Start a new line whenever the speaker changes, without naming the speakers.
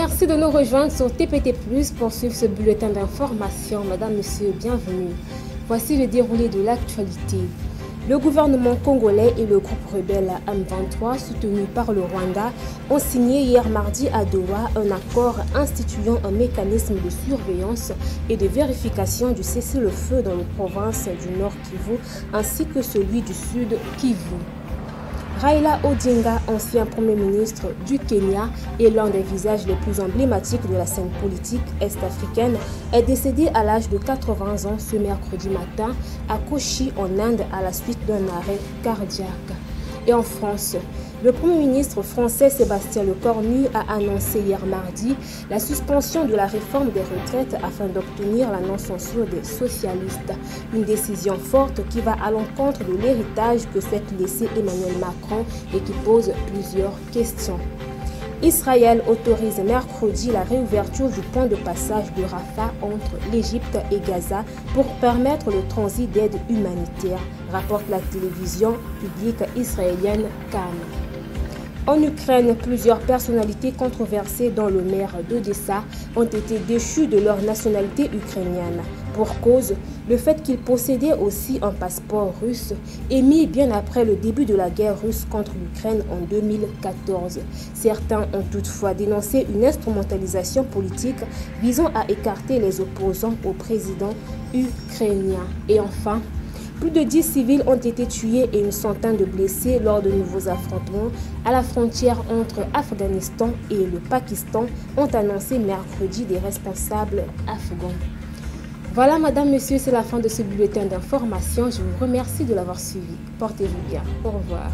Merci de nous rejoindre sur TPT+, pour suivre ce bulletin d'information. Madame, Monsieur, bienvenue. Voici le déroulé de l'actualité. Le gouvernement congolais et le groupe rebelle M23, soutenu par le Rwanda, ont signé hier mardi à Doha un accord instituant un mécanisme de surveillance et de vérification du cessez-le-feu dans les provinces du Nord Kivu ainsi que celui du Sud Kivu. Raila Odinga, ancien Premier ministre du Kenya et l'un des visages les plus emblématiques de la scène politique est-africaine, est décédé à l'âge de 80 ans ce mercredi matin à Kochi en Inde à la suite d'un arrêt cardiaque. Et en France, le Premier ministre français Sébastien Lecornu a annoncé hier mardi la suspension de la réforme des retraites afin d'obtenir la non-censure des socialistes. Une décision forte qui va à l'encontre de l'héritage que souhaite laisser Emmanuel Macron et qui pose plusieurs questions. Israël autorise mercredi la réouverture du point de passage de Rafah entre l'Égypte et Gaza pour permettre le transit d'aide humanitaire, rapporte la télévision publique israélienne Cannes. En Ukraine, plusieurs personnalités controversées dont le maire d'Odessa ont été déchues de leur nationalité ukrainienne. Pour cause, le fait qu'ils possédaient aussi un passeport russe émis bien après le début de la guerre russe contre l'Ukraine en 2014. Certains ont toutefois dénoncé une instrumentalisation politique visant à écarter les opposants au président ukrainien. Et enfin, plus de 10 civils ont été tués et une centaine de blessés lors de nouveaux affrontements à la frontière entre Afghanistan et le Pakistan, ont annoncé mercredi des responsables afghans. Voilà, Madame, Monsieur, c'est la fin de ce bulletin d'information. Je vous remercie de l'avoir suivi. Portez-vous bien. Au revoir.